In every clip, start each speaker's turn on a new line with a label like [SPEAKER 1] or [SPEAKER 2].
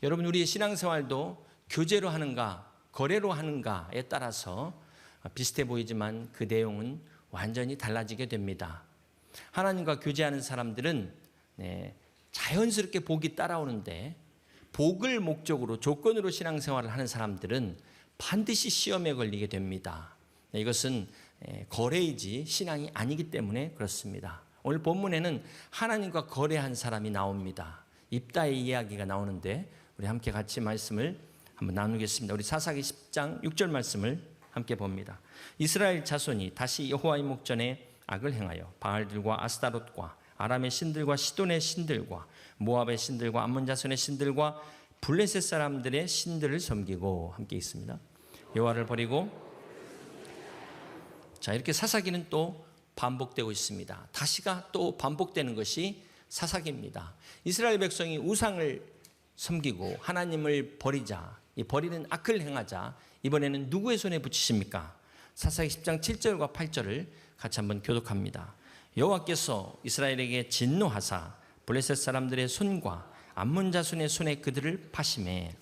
[SPEAKER 1] 여러분, 우리의 신앙생활도 교제로 하는가 거래로 하는가에 따라서 비슷해 보이지만 그 내용은 완전히 달라지게 됩니다. 하나님과 교제하는 사람들은 자연스럽게 복이 따라오는데, 복을 목적으로 조건으로 신앙생활을 하는 사람들은 반드시 시험에 걸리게 됩니다. 이것은 거래이지 신앙이 아니기 때문에 그렇습니다. 오늘 본문에는 하나님과 거래한 사람이 나옵니다. 입다의 이야기가 나오는데 우리 함께 같이 말씀을 한번 나누겠습니다. 우리 사사기 10장 6절 말씀을 함께 봅니다. 이스라엘 자손이 다시 여호와의 목전에 악을 행하여 바알들과 아스타롯과 아람의 신들과 시돈의 신들과 모압의 신들과 암몬 자손의 신들과 블레셋 사람들의 신들을 섬기고, 함께 있습니다. 여호와를 버리고. 자, 이렇게 사사기는 또 반복되고 있습니다. 다시가 또 반복되는 것이 사사기입니다. 이스라엘 백성이 우상을 섬기고 하나님을 버리자, 이 버리는 악을 행하자, 이번에는 누구의 손에 붙이십니까? 사사기 10장 7절과 8절을 같이 한번 교독합니다. 여호와께서 이스라엘에게 진노하사 블레셋 사람들의 손과 암몬 자손의 손에 그들을 파심해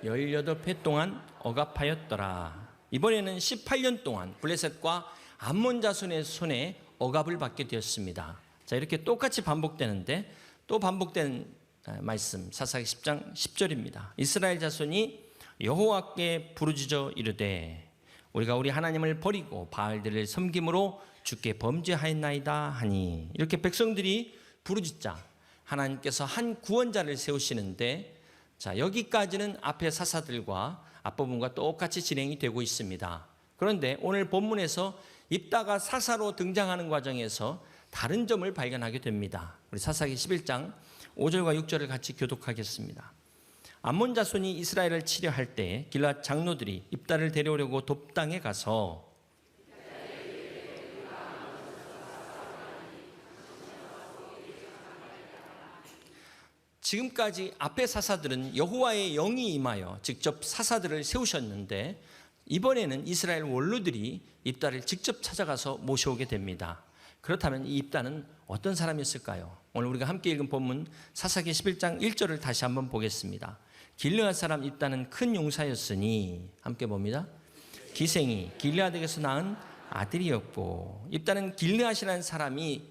[SPEAKER 1] 18회 동안 억압하였더라. 이번에는 18년 동안 블레셋과 암몬 자손의 손에 억압을 받게 되었습니다. 자, 이렇게 똑같이 반복되는데 또 반복된 말씀, 사사기 10장 10절입니다. 이스라엘 자손이 여호와께 부르짖어 이르되 우리가 우리 하나님을 버리고 바알들을 섬김으로 주께 범죄하였나이다 하니, 이렇게 백성들이 부르짖자 하나님께서 한 구원자를 세우시는데, 자, 여기까지는 앞의 사사들과 앞부분과 똑같이 진행이 되고 있습니다. 그런데 오늘 본문에서 입다가 사사로 등장하는 과정에서 다른 점을 발견하게 됩니다. 우리 사사기 11장 5절과 6절을 같이 교독하겠습니다. 암몬 자손이 이스라엘을 치려 할 때 길앗 장로들이 입다를 데려오려고 돕당에 가서 지금까지 앞의 사사들은 여호와의 영이 임하여 직접 사사들을 세우셨는데, 이번에는 이스라엘 원로들이 입다를 직접 찾아가서 모셔오게 됩니다. 그렇다면 이 입다는 어떤 사람이었을까요? 오늘 우리가 함께 읽은 본문 사사기 11장 1절을 다시 한번 보겠습니다. 길르앗 사람 입다는 큰 용사였으니, 함께 봅니다. 기생이 길르앗에게서 낳은 아들이었고, 입다는 길르앗이라는 사람이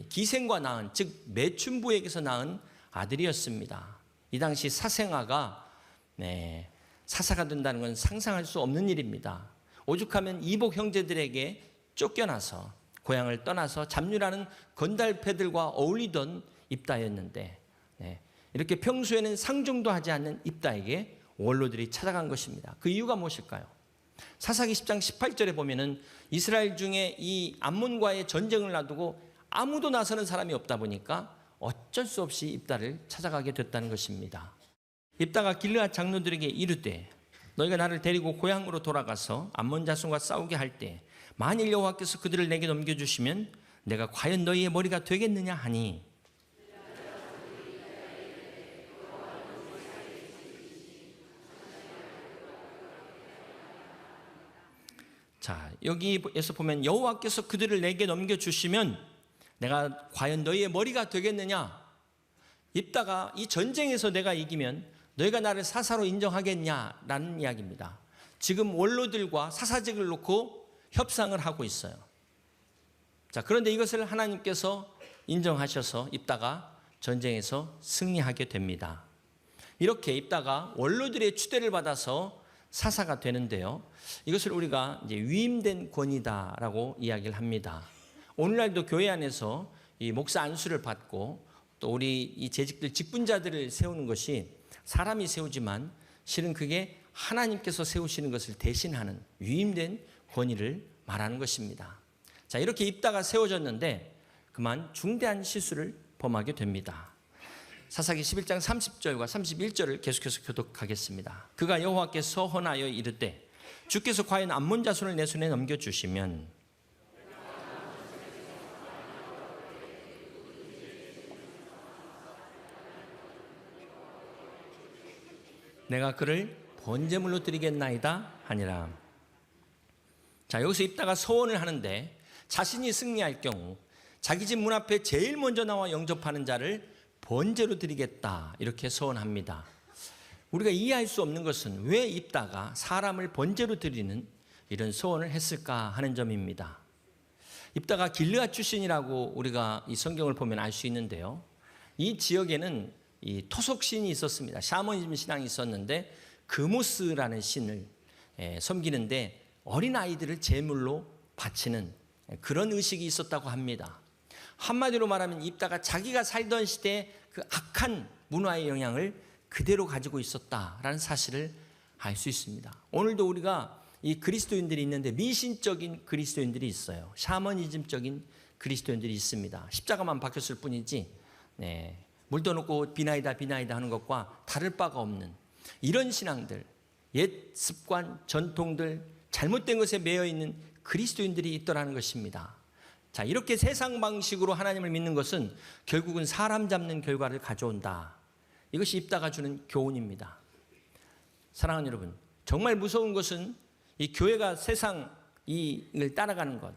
[SPEAKER 1] 기생과 낳은, 즉 매춘부에게서 낳은 아들이었습니다. 이 당시 사생아가 사사가 된다는 건 상상할 수 없는 일입니다. 오죽하면 이복 형제들에게 쫓겨나서 고향을 떠나서 잡류라는 건달패들과 어울리던 입다였는데, 이렇게 평소에는 상종도 하지 않는 입다에게 원로들이 찾아간 것입니다. 그 이유가 무엇일까요? 사사기 10장 18절에 보면은 이스라엘 중에 이 암몬과의 전쟁을 놔두고 아무도 나서는 사람이 없다 보니까 어쩔 수 없이 입다를 찾아가게 됐다는 것입니다. 입다가 길르앗 장로들에게 이르되 너희가 나를 데리고 고향으로 돌아가서 암몬 자손과 싸우게 할 때 만일 여호와께서 그들을 내게 넘겨주시면 내가 과연 너희의 머리가 되겠느냐 하니, 자, 여기에서 보면 여호와께서 그들을 내게 넘겨주시면 내가 과연 너희의 머리가 되겠느냐. 입다가 이 전쟁에서 내가 이기면 너희가 나를 사사로 인정하겠냐라는 이야기입니다. 지금 원로들과 사사직을 놓고 협상을 하고 있어요. 자, 그런데 이것을 하나님께서 인정하셔서 입다가 전쟁에서 승리하게 됩니다. 이렇게 입다가 원로들의 추대를 받아서 사사가 되는데요, 이것을 우리가 이제 위임된 권위다라고 이야기를 합니다. 오늘날도 교회 안에서 이 목사 안수를 받고 또 우리 이 재직들 직분자들을 세우는 것이 사람이 세우지만 실은 그게 하나님께서 세우시는 것을 대신하는 위임된 권위를 말하는 것입니다. 자, 이렇게 입다가 세워졌는데 그만 중대한 실수를 범하게 됩니다. 사사기 11장 30절과 31절을 계속해서 교독하겠습니다. 그가 여호와께 서헌하여 이르되 주께서 과연 암몬 자손을 내 손에 넘겨주시면 내가 그를 번제물로 드리겠나이다 하니라. 자, 여기서 입다가 서원을 하는데 자신이 승리할 경우 자기 집 문 앞에 제일 먼저 나와 영접하는 자를 번제로 드리겠다, 이렇게 서원합니다. 우리가 이해할 수 없는 것은 왜 입다가 사람을 번제로 드리는 이런 서원을 했을까 하는 점입니다. 입다가 길르앗 출신이라고 우리가 이 성경을 보면 알 수 있는데요, 이 지역에는 이 토속신이 있었습니다. 샤머니즘 신앙이 있었는데 그모스라는 신을 섬기는데 어린아이들을 제물로 바치는 그런 의식이 있었다고 합니다. 한마디로 말하면 입다가 자기가 살던 시대의 그 악한 문화의 영향을 그대로 가지고 있었다라는 사실을 알 수 있습니다. 오늘도 우리가 이 그리스도인들이 있는데 미신적인 그리스도인들이 있어요. 샤머니즘적인 그리스도인들이 있습니다. 십자가만 바뀌었을 뿐이지 물도 넣고 비나이다 하는 것과 다를 바가 없는 이런 신앙들, 옛 습관, 전통들, 잘못된 것에 매여 있는 그리스도인들이 있더라는 것입니다. 자, 이렇게 세상 방식으로 하나님을 믿는 것은 결국은 사람 잡는 결과를 가져온다. 이것이 입다가 주는 교훈입니다. 사랑하는 여러분, 정말 무서운 것은 이 교회가 세상을 따라가는 것,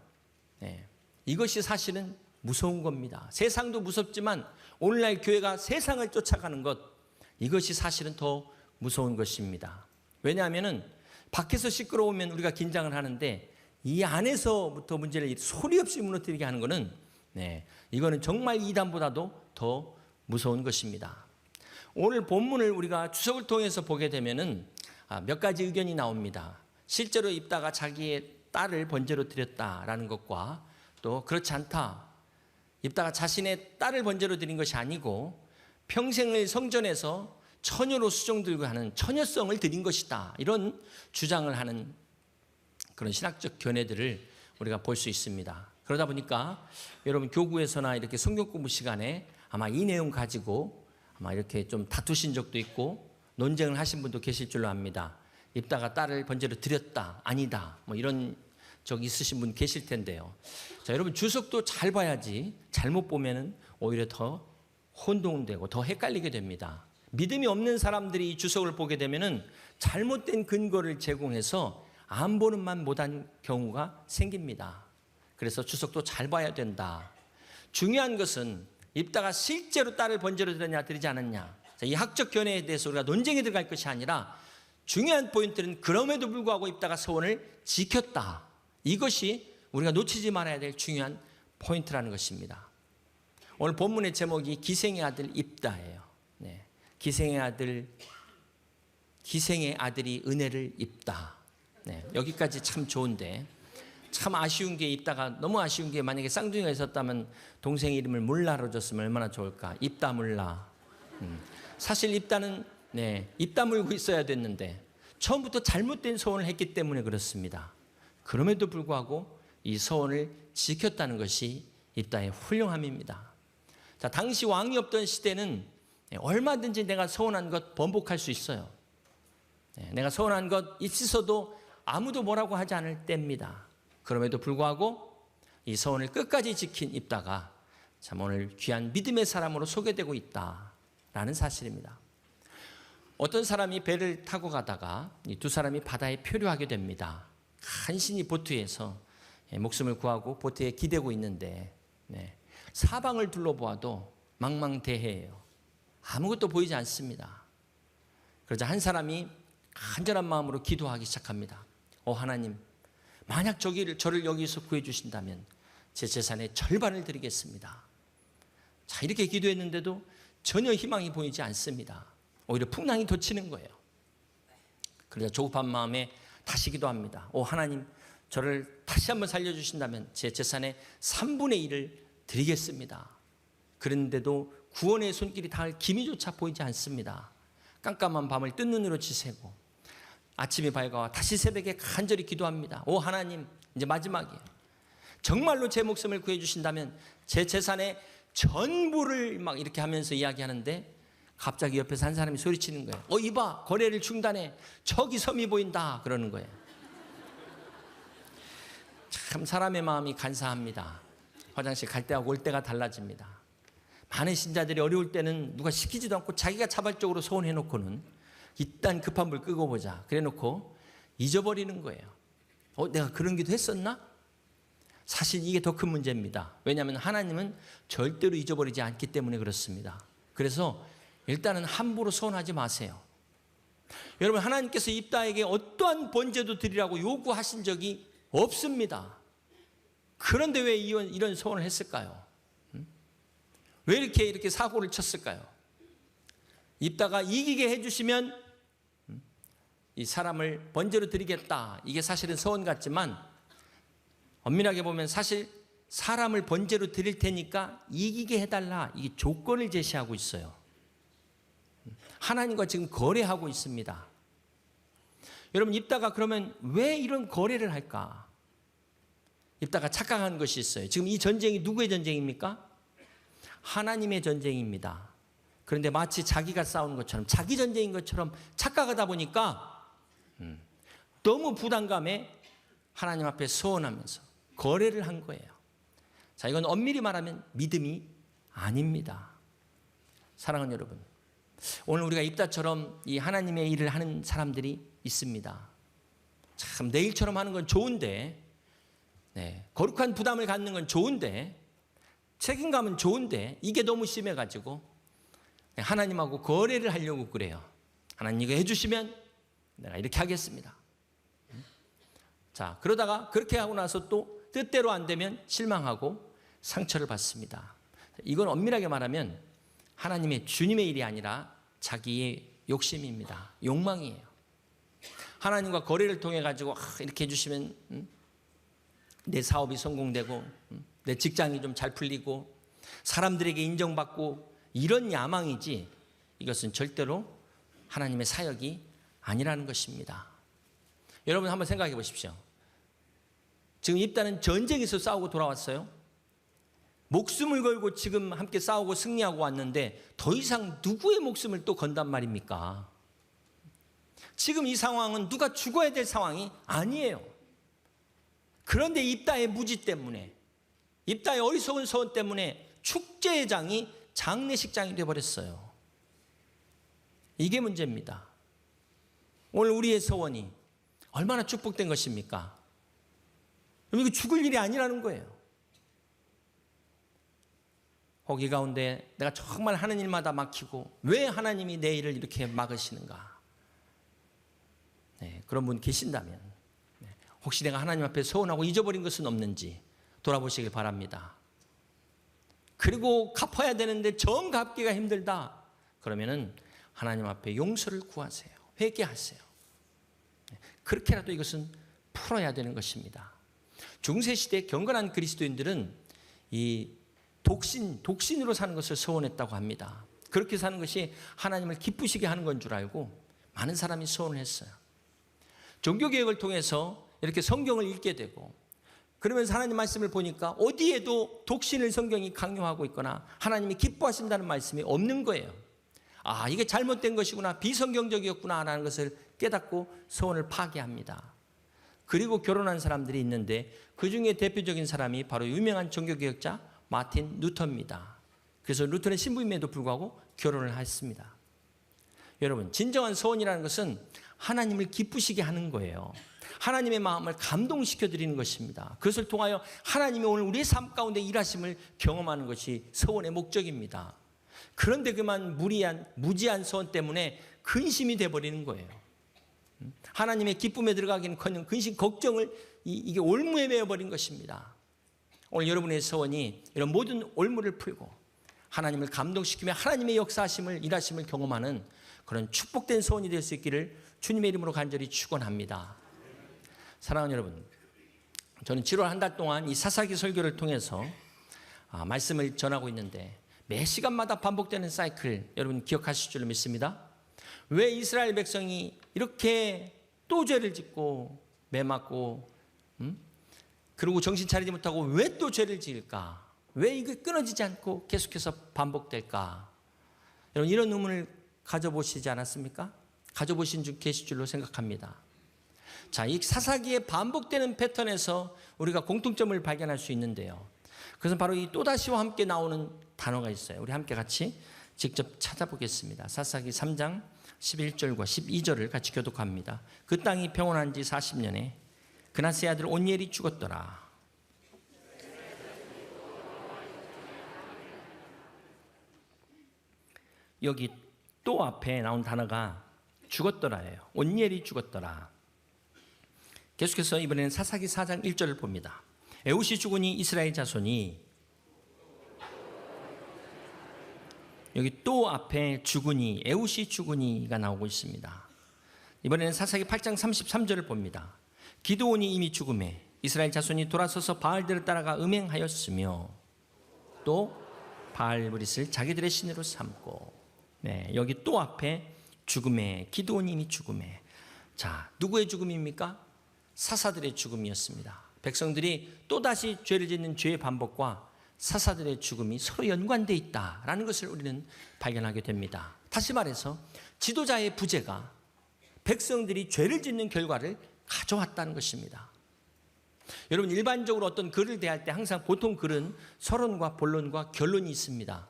[SPEAKER 1] 이것이 사실은 무서운 겁니다. 세상도 무섭지만 오늘날 교회가 세상을 쫓아가는 것, 이것이 사실은 더 무서운 것입니다. 왜냐하면 밖에서 시끄러우면 우리가 긴장을 하는데 이 안에서부터 문제를 소리 없이 무너뜨리게 하는 것은 이거는 정말 이단보다도 더 무서운 것입니다. 오늘 본문을 우리가 주석을 통해서 보게 되면은 몇 가지 의견이 나옵니다. 실제로 입다가 자기의 딸을 번제로 드렸다라는 것과 또 그렇지 않다, 입다가 자신의 딸을 번제로 드린 것이 아니고 평생을 성전에서 처녀로 수종들고 하는 처녀성을 드린 것이다, 이런 주장을 하는 그런 신학적 견해들을 우리가 볼 수 있습니다. 그러다 보니까 여러분 교구에서나 이렇게 성경 공부 시간에 아마 이 내용 가지고 아마 이렇게 좀 다투신 적도 있고 논쟁을 하신 분도 계실 줄로 압니다. 입다가 딸을 번제로 드렸다, 아니다, 뭐 이런 적 있으신 분 계실 텐데요. 자, 여러분 주석도 잘 봐야지 잘못 보면은 오히려 더 혼동되고 더 헷갈리게 됩니다. 믿음이 없는 사람들이 이 주석을 보게 되면은 잘못된 근거를 제공해서 안 보는 만 못한 경우가 생깁니다. 그래서 주석도 잘 봐야 된다. 중요한 것은 입다가 실제로 딸을 번제로 드렸냐 드리지 않았냐, 이 학적 견해에 대해서 우리가 논쟁에 들어갈 것이 아니라 중요한 포인트는 그럼에도 불구하고 입다가 서원을 지켰다. 이것이 우리가 놓치지 말아야 될 중요한 포인트라는 것입니다. 오늘 본문의 제목이 기생의 아들 입다예요. 기생의 아들이 은혜를 입다. 여기까지 참 좋은데 참 아쉬운 게 입다가 너무 아쉬운 게 만약에 쌍둥이가 있었다면 동생 이름을 물라로 줬으면 얼마나 좋을까. 입다 물라. 사실 입다는 입 다물고 있어야 됐는데 처음부터 잘못된 서원을 했기 때문에 그렇습니다. 그럼에도 불구하고 이 서원을 지켰다는 것이 입다의 훌륭함입니다. 자, 당시 왕이 없던 시대는 얼마든지 내가 서원한 것 번복할 수 있어요. 내가 서원한 것 있어도 아무도 뭐라고 하지 않을 때입니다. 그럼에도 불구하고 이 서원을 끝까지 지킨 입다가 참 오늘 귀한 믿음의 사람으로 소개되고 있다라는 사실입니다. 어떤 사람이 배를 타고 가다가 이 두 사람이 바다에 표류하게 됩니다. 간신히 보트에서 목숨을 구하고 보트에 기대고 있는데 사방을 둘러보아도 망망대해예요. 아무것도 보이지 않습니다. 그러자 한 사람이 간절한 마음으로 기도하기 시작합니다. 하나님, 만약 저를 여기서 구해주신다면 제 재산의 절반을 드리겠습니다. 자, 이렇게 기도했는데도 전혀 희망이 보이지 않습니다. 오히려 풍랑이 덮치는 거예요. 그러자 조급한 마음에 다시 기도합니다. 하나님, 저를 다시 한번 살려주신다면 제 재산의 3분의 1을 드리겠습니다. 그런데도 구원의 손길이 닿을 기미조차 보이지 않습니다. 깜깜한 밤을 뜬 눈으로 지새고 아침이 밝아와 다시 새벽에 간절히 기도합니다. 하나님, 이제 마지막이에요. 정말로 제 목숨을 구해주신다면 제 재산의 전부를 막 이렇게 하면서 이야기하는데 갑자기 옆에서 한 사람이 소리치는 거예요. 이봐, 거래를 중단해. 저기 섬이 보인다. 그러는 거예요. 참 사람의 마음이 간사합니다. 화장실 갈 때하고 올 때가 달라집니다. 많은 신자들이 어려울 때는 누가 시키지도 않고 자기가 자발적으로 소원해놓고는 일단 급한 불 끄고 보자. 그래놓고 잊어버리는 거예요. 내가 그런 기도 했었나? 사실 이게 더 큰 문제입니다. 왜냐하면 하나님은 절대로 잊어버리지 않기 때문에 그렇습니다. 그래서 일단은 함부로 소원하지 마세요. 여러분, 하나님께서 입다에게 어떠한 번제도 드리라고 요구하신 적이 없습니다. 그런데 왜 이런 소원을 했을까요? 왜 이렇게 사고를 쳤을까요? 입다가 이기게 해주시면 이 사람을 번제로 드리겠다. 이게 사실은 소원 같지만 엄밀하게 보면 사실 사람을 번제로 드릴 테니까 이기게 해달라. 이게 조건을 제시하고 있어요. 하나님과 지금 거래하고 있습니다. 여러분, 입다가 그러면 왜 이런 거래를 할까? 입다가 착각한 것이 있어요. 지금 이 전쟁이 누구의 전쟁입니까? 하나님의 전쟁입니다. 그런데 마치 자기가 싸우는 것처럼, 자기 전쟁인 것처럼 착각하다 보니까 너무 부담감에 하나님 앞에 소원하면서 거래를 한 거예요. 자, 이건 엄밀히 말하면 믿음이 아닙니다. 사랑하는 여러분, 오늘 우리가 입다처럼 이 하나님의 일을 하는 사람들이 있습니다. 참 내일처럼 하는 건 좋은데, 거룩한 부담을 갖는 건 좋은데, 책임감은 좋은데 이게 너무 심해가지고 하나님하고 거래를 하려고 그래요. 하나님 이거 해주시면 내가 이렇게 하겠습니다. 자, 그러다가 그렇게 하고 나서 또 뜻대로 안 되면 실망하고 상처를 받습니다. 이건 엄밀하게 말하면 하나님의 주님의 일이 아니라 자기의 욕심입니다. 욕망이에요. 하나님과 거래를 통해 가지고 이렇게 해주시면 내 사업이 성공되고 내 직장이 좀 잘 풀리고 사람들에게 인정받고 이런 야망이지, 이것은 절대로 하나님의 사역이 아니라는 것입니다. 여러분 한번 생각해 보십시오. 지금 입다는 전쟁에서 싸우고 돌아왔어요. 목숨을 걸고 지금 함께 싸우고 승리하고 왔는데 더 이상 누구의 목숨을 또 건단 말입니까? 지금 이 상황은 누가 죽어야 될 상황이 아니에요. 그런데 입다의 무지 때문에, 입다의 어리석은 소원 때문에 축제장이 장례식장이 되어버렸어요. 이게 문제입니다. 오늘 우리의 소원이 얼마나 축복된 것입니까? 이거 죽을 일이 아니라는 거예요. 거기 가운데 내가 정말 하는 일마다 막히고 왜 하나님이 내 일을 이렇게 막으시는가? 그런 분 계신다면 혹시 내가 하나님 앞에 소원하고 잊어버린 것은 없는지 돌아보시길 바랍니다. 그리고 갚아야 되는데 정 갚기가 힘들다. 그러면은 하나님 앞에 용서를 구하세요. 회개하세요. 그렇게라도 이것은 풀어야 되는 것입니다. 중세시대 경건한 그리스도인들은 이 독신으로 사는 것을 소원했다고 합니다. 그렇게 사는 것이 하나님을 기쁘시게 하는 건 줄 알고 많은 사람이 소원을 했어요. 종교개혁을 통해서 이렇게 성경을 읽게 되고, 그러면서 하나님 말씀을 보니까 어디에도 독신을 성경이 강요하고 있거나 하나님이 기뻐하신다는 말씀이 없는 거예요. 아, 이게 잘못된 것이구나, 비성경적이었구나 라는 것을 깨닫고 소원을 파기합니다. 그리고 결혼한 사람들이 있는데 그 중에 대표적인 사람이 바로 유명한 종교개혁자 마틴 루터입니다. 그래서 루터는 신부임에도 불구하고 결혼을 했습니다. 여러분, 진정한 소원이라는 것은 하나님을 기쁘시게 하는 거예요. 하나님의 마음을 감동시켜 드리는 것입니다. 그것을 통하여 하나님이 오늘 우리의 삶 가운데 일하심을 경험하는 것이 소원의 목적입니다. 그런데 그만 무지한 소원 때문에 근심이 돼버리는 거예요. 하나님의 기쁨에 들어가기는커녕 근심, 걱정을 이게 올무에 메어버린 것입니다. 오늘 여러분의 소원이 이런 모든 올무를 풀고 하나님을 감동시키며 하나님의 역사하심을, 일하심을 경험하는 그런 축복된 소원이 될 수 있기를 주님의 이름으로 간절히 축원합니다. 사랑하는 여러분, 저는 7월 한 달 동안 이 사사기 설교를 통해서 말씀을 전하고 있는데 매 시간마다 반복되는 사이클 여러분 기억하실 줄로 믿습니다. 왜 이스라엘 백성이 이렇게 또 죄를 짓고 매 맞고 그리고 정신 차리지 못하고 왜 또 죄를 지을까? 왜 이게 끊어지지 않고 계속해서 반복될까? 여러분 이런 의문을 가져보시지 않았습니까? 가져보신 줄 계실 줄로 생각합니다. 자, 이 사사기에 반복되는 패턴에서 우리가 공통점을 발견할 수 있는데요. 그것은 바로 이 또다시와 함께 나오는 단어가 있어요. 우리 함께 같이 직접 찾아보겠습니다. 사사기 3장 11절과 12절을 같이 교독합니다. 그 땅이 평온한 지 40년에 그나스의 아들 온니엘이 죽었더라. 여기 또 앞에 나온 단어가 죽었더라예요. 온니엘이 죽었더라. 계속해서 이번에는 사사기 4장 1절을 봅니다. 에웃이 죽으니 이스라엘 자손이, 여기 또 앞에 죽으니, 에웃이 죽으니가 나오고 있습니다. 이번에는 사사기 8장 33절을 봅니다. 기드온이 이미 죽음에 이스라엘 자손이 돌아서서 바알들을 따라가 음행하였으며 또 바알브릿을 자기들의 신으로 삼고, 여기 또 앞에 죽음에, 기드온이 이미 죽음에. 자, 누구의 죽음입니까? 사사들의 죽음이었습니다. 백성들이 또다시 죄를 짓는 죄의 반복과 사사들의 죽음이 서로 연관되어 있다라는 것을 우리는 발견하게 됩니다. 다시 말해서 지도자의 부재가 백성들이 죄를 짓는 결과를 가져왔다는 것입니다. 여러분, 일반적으로 어떤 글을 대할 때 항상 보통 글은 서론과 본론과 결론이 있습니다.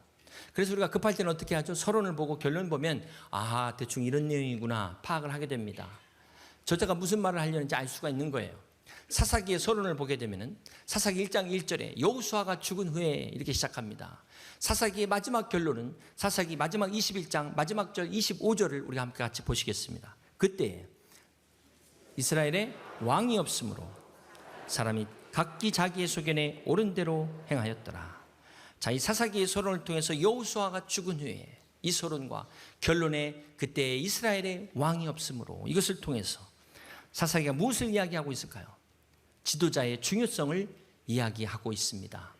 [SPEAKER 1] 그래서 우리가 급할 때는 어떻게 하죠? 서론을 보고 결론 보면 대충 이런 내용이구나 파악을 하게 됩니다. 저자가 무슨 말을 하려는지 알 수가 있는 거예요. 사사기의 서론을 보게 되면 사사기 1장 1절에 여호수아가 죽은 후에 이렇게 시작합니다. 사사기의 마지막 결론은 사사기 마지막 21장 마지막 절 25절을 우리가 함께 같이 보시겠습니다. 그때 이스라엘에 왕이 없으므로 사람이 각기 자기의 소견에 옳은 대로 행하였더라. 자, 이 사사기의 서론을 통해서 여호수아가 죽은 후에 이 서론과 결론에 그때 이스라엘에 왕이 없으므로, 이것을 통해서 사사기가 무엇을 이야기하고 있을까요? 지도자의 중요성을 이야기하고 있습니다.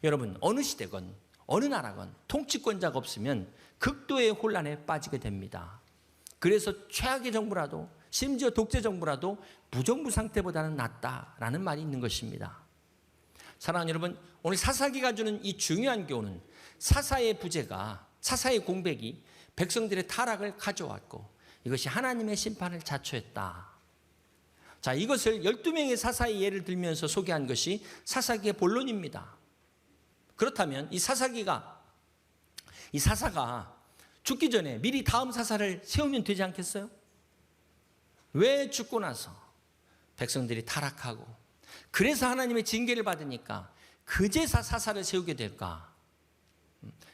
[SPEAKER 1] 여러분, 어느 시대건 어느 나라건 통치권자가 없으면 극도의 혼란에 빠지게 됩니다. 그래서 최악의 정부라도, 심지어 독재 정부라도 무정부 상태보다는 낫다라는 말이 있는 것입니다. 사랑하는 여러분, 오늘 사사기가 주는 이 중요한 교훈은 사사의 부재가, 사사의 공백이 백성들의 타락을 가져왔고 이것이 하나님의 심판을 자초했다. 자, 이것을 12명의 사사의 예를 들면서 소개한 것이 사사기의 본론입니다. 그렇다면 이 사사가 죽기 전에 미리 다음 사사를 세우면 되지 않겠어요? 왜 죽고 나서 백성들이 타락하고 그래서 하나님의 징계를 받으니까 그제서 사사를 세우게 될까?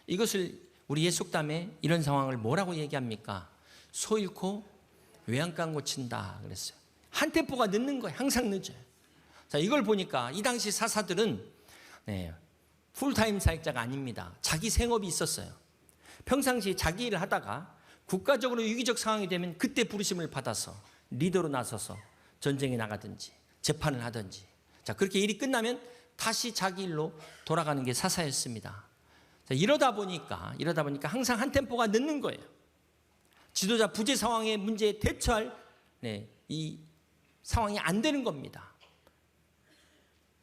[SPEAKER 1] 이것을 우리 예속담에 이런 상황을 뭐라고 얘기합니까? 소 잃고 외양간 고친다 그랬어요. 한 템포가 늦는 거예요. 항상 늦어요. 자, 이걸 보니까 이 당시 사사들은 풀타임 사역자가 아닙니다. 자기 생업이 있었어요. 평상시 자기 일을 하다가 국가적으로 위기적 상황이 되면 그때 부르심을 받아서 리더로 나서서 전쟁에 나가든지 재판을 하든지, 자, 그렇게 일이 끝나면 다시 자기 일로 돌아가는 게 사사였습니다. 자, 이러다 보니까 항상 한 템포가 늦는 거예요. 지도자 부재 상황의 문제에 대처할 이 상황이 안 되는 겁니다.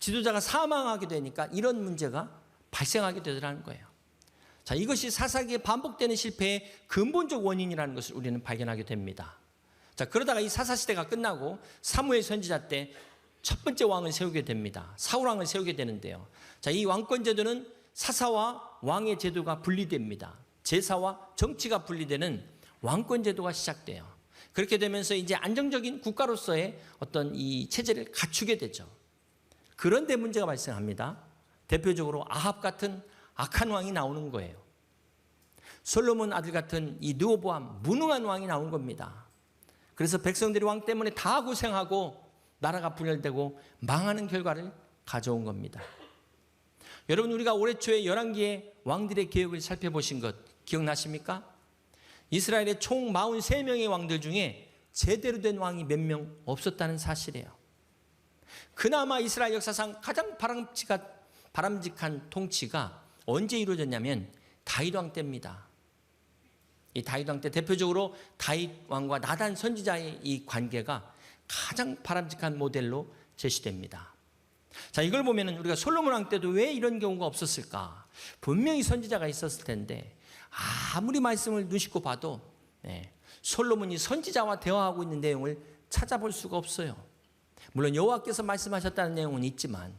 [SPEAKER 1] 지도자가 사망하게 되니까 이런 문제가 발생하게 되더라는 거예요. 자, 이것이 사사기에 반복되는 실패의 근본적 원인이라는 것을 우리는 발견하게 됩니다. 자, 그러다가 이 사사시대가 끝나고 사무엘 선지자 때 첫 번째 왕을 세우게 됩니다. 사울왕을 세우게 되는데요. 자, 이 왕권 제도는 사사와 왕의 제도가 분리됩니다. 제사와 정치가 분리되는 왕권 제도가 시작돼요. 그렇게 되면서 이제 안정적인 국가로서의 어떤 이 체제를 갖추게 되죠. 그런데 문제가 발생합니다. 대표적으로 아합 같은 악한 왕이 나오는 거예요. 솔로몬 아들 같은 이 르호보암 무능한 왕이 나온 겁니다. 그래서 백성들이 왕 때문에 다 고생하고 나라가 분열되고 망하는 결과를 가져온 겁니다. 여러분, 우리가 올해 초에 열왕기의 왕들의 계획을 살펴보신 것 기억나십니까? 이스라엘의 총 43명의 왕들 중에 제대로 된 왕이 몇 명 없었다는 사실이에요. 그나마 이스라엘 역사상 가장 바람직한 통치가 언제 이루어졌냐면 다윗 왕 때입니다. 이 다윗 왕 때 대표적으로 다윗 왕과 나단 선지자의 이 관계가 가장 바람직한 모델로 제시됩니다. 자, 이걸 보면은 우리가 솔로몬 왕 때도 왜 이런 경우가 없었을까? 분명히 선지자가 있었을 텐데 아무리 말씀을 눈씻고 봐도 솔로몬이 선지자와 대화하고 있는 내용을 찾아볼 수가 없어요. 물론 여호와께서 말씀하셨다는 내용은 있지만,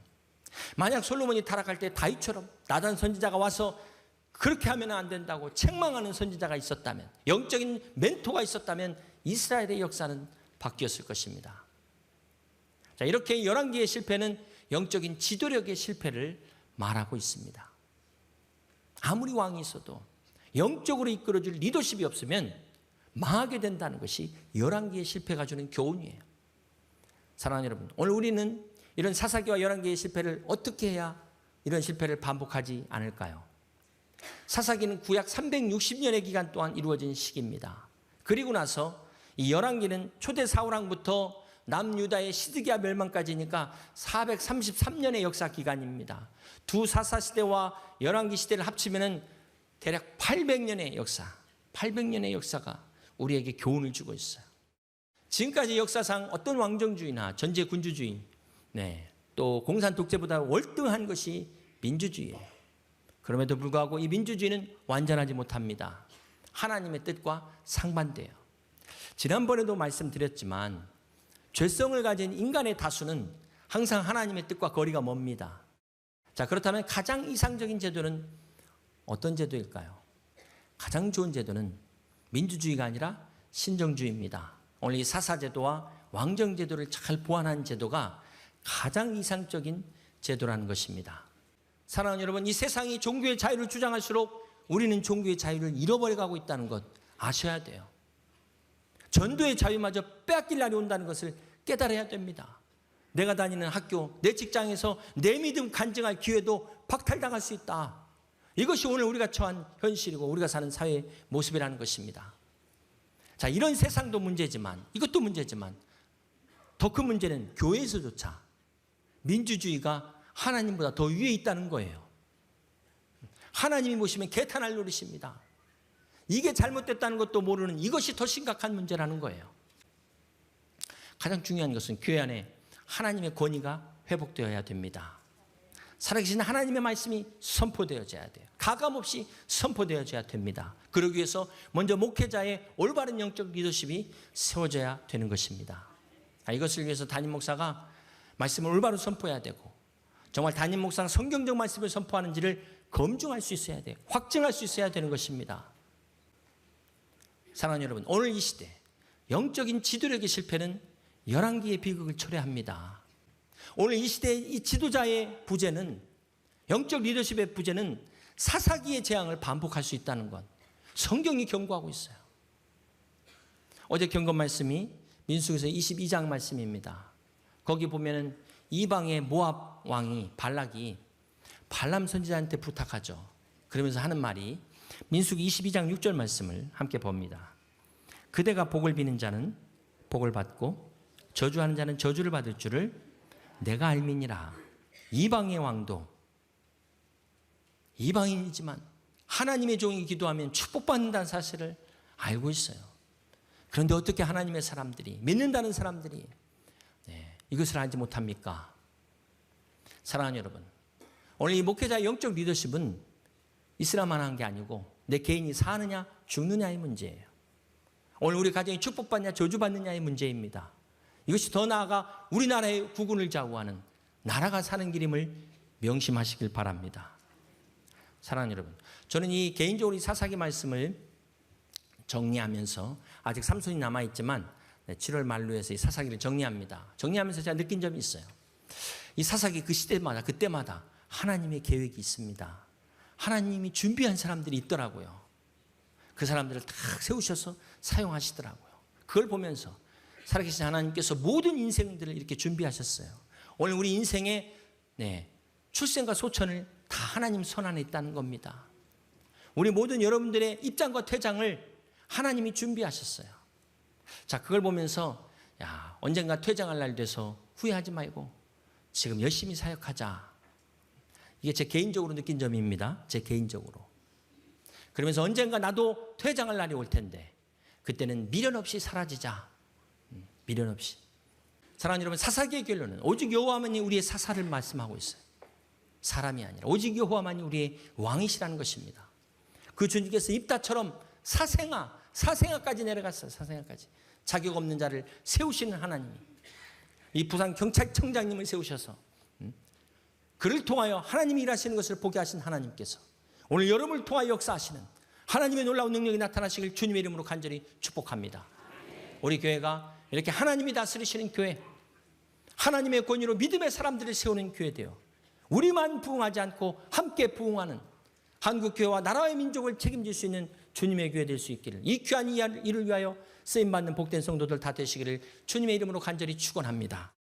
[SPEAKER 1] 만약 솔로몬이 타락할 때 다윗처럼 나단 선지자가 와서 그렇게 하면 안 된다고 책망하는 선지자가 있었다면, 영적인 멘토가 있었다면 이스라엘의 역사는 바뀌었을 것입니다. 자, 이렇게 열왕기의 실패는 영적인 지도력의 실패를 말하고 있습니다. 아무리 왕이 있어도 영적으로 이끌어줄 리더십이 없으면 망하게 된다는 것이 열왕기의 실패가 주는 교훈이에요. 사랑하는 여러분, 오늘 우리는 이런 사사기와 열왕기의 실패를 어떻게 해야 이런 실패를 반복하지 않을까요? 사사기는 구약 360년의 기간 동안 이루어진 시기입니다. 그리고 나서 이 열왕기는 초대 사울왕부터 남유다의 시드기야 멸망까지니까 433년의 역사 기간입니다. 두 사사 시대와 열왕기 시대를 합치면 대략 800년의 역사, 800년의 역사가 우리에게 교훈을 주고 있어요. 지금까지 역사상 어떤 왕정주의나 전제 군주주의, 또 공산 독재보다 월등한 것이 민주주의예요. 그럼에도 불구하고 이 민주주의는 완전하지 못합니다. 하나님의 뜻과 상반돼요. 지난번에도 말씀드렸지만 죄성을 가진 인간의 다수는 항상 하나님의 뜻과 거리가 멉니다. 자, 그렇다면 가장 이상적인 제도는 어떤 제도일까요? 가장 좋은 제도는 민주주의가 아니라 신정주의입니다. 오늘 이 사사제도와 왕정제도를 잘 보완한 제도가 가장 이상적인 제도라는 것입니다. 사랑하는 여러분, 이 세상이 종교의 자유를 주장할수록 우리는 종교의 자유를 잃어버려가고 있다는 것 아셔야 돼요. 전도의 자유마저 빼앗길 날이 온다는 것을 깨달아야 됩니다. 내가 다니는 학교, 내 직장에서 내 믿음 간증할 기회도 박탈당할 수 있다. 이것이 오늘 우리가 처한 현실이고 우리가 사는 사회의 모습이라는 것입니다. 자, 이런 세상도 문제지만, 이것도 문제지만 더 큰 문제는 교회에서조차 민주주의가 하나님보다 더 위에 있다는 거예요. 하나님이 보시면 개탄할 노릇입니다. 이게 잘못됐다는 것도 모르는 이것이 더 심각한 문제라는 거예요. 가장 중요한 것은 교회 안에 하나님의 권위가 회복되어야 됩니다. 살아계신 하나님의 말씀이 선포되어져야 돼요. 가감없이 선포되어져야 됩니다. 그러기 위해서 먼저 목회자의 올바른 영적 리더십이 세워져야 되는 것입니다. 이것을 위해서 담임 목사가 말씀을 올바로 선포해야 되고, 정말 담임 목사가 성경적 말씀을 선포하는지를 검증할 수 있어야 돼요. 확증할 수 있어야 되는 것입니다. 사랑하는 여러분, 오늘 이 시대 영적인 지도력의 실패는 열왕기의 비극을 초래합니다. 오늘 이 시대의 이 지도자의 부재는, 영적 리더십의 부재는 사사기의 재앙을 반복할 수 있다는 것, 성경이 경고하고 있어요. 어제 경고 말씀이 민수기서 22장 말씀입니다. 거기 보면은 이방의 모압 왕이 발락이 발람 선지자한테 부탁하죠. 그러면서 하는 말이 민수기 22장 6절 말씀을 함께 봅니다. 그대가 복을 비는 자는 복을 받고 저주하는 자는 저주를 받을 줄을 내가 알미니라. 이방의 왕도 이방인이지만 하나님의 종이 기도하면 축복받는다는 사실을 알고 있어요. 그런데 어떻게 하나님의 사람들이, 믿는다는 사람들이 이것을 알지 못합니까? 사랑하는 여러분, 오늘 이 목회자의 영적 리더십은 이스라만 한 게 아니고 내 개인이 사느냐 죽느냐의 문제예요. 오늘 우리 가정이 축복받느냐 저주받느냐의 문제입니다. 이것이 더 나아가 우리나라의 국운을 좌우하는 나라가 사는 길임을 명심하시길 바랍니다. 사랑하는 여러분, 저는 이 개인적으로 이 사사기 말씀을 정리하면서 아직 삼손이 남아있지만 7월 말로 해서 이 사사기를 정리합니다. 정리하면서 제가 느낀 점이 있어요. 이 사사기 그 시대마다 그때마다 하나님의 계획이 있습니다. 하나님이 준비한 사람들이 있더라고요. 그 사람들을 다 세우셔서 사용하시더라고요. 그걸 보면서 살아계신 하나님께서 모든 인생들을 이렇게 준비하셨어요. 오늘 우리 인생의 출생과 소천을 다 하나님 손 안에 있다는 겁니다. 우리 모든 여러분들의 입장과 퇴장을 하나님이 준비하셨어요. 자, 그걸 보면서 언젠가 퇴장할 날 돼서 후회하지 말고 지금 열심히 사역하자. 이게 제 개인적으로 느낀 점입니다. 제 개인적으로. 그러면서 언젠가 나도 퇴장할 날이 올 텐데 그때는 미련 없이 사라지자. 미련 없이. 사랑하는 여러분, 사사기의 결론은 오직 여호와만이 우리의 사사를 말씀하고 있어요. 사람이 아니라 오직 여호와만이 우리의 왕이시라는 것입니다. 그 주님께서 입다처럼 사생아까지 내려갔어요. 사생아까지. 자격 없는 자를 세우시는 하나님이, 이 부산 경찰청장님을 세우셔서 그를 통하여 하나님이 일하시는 것을 보게 하신 하나님께서 오늘 여러분을 통하여 역사하시는 하나님의 놀라운 능력이 나타나시길 주님의 이름으로 간절히 축복합니다. 우리 교회가 이렇게 하나님이 다스리시는 교회, 하나님의 권위로 믿음의 사람들을 세우는 교회 되어 우리만 부응하지 않고 함께 부응하는, 한국교회와 나라와 민족을 책임질 수 있는 주님의 교회 될 수 있기를, 이 귀한 일을 위하여 쓰임받는 복된 성도들 다 되시기를 주님의 이름으로 간절히 축원합니다.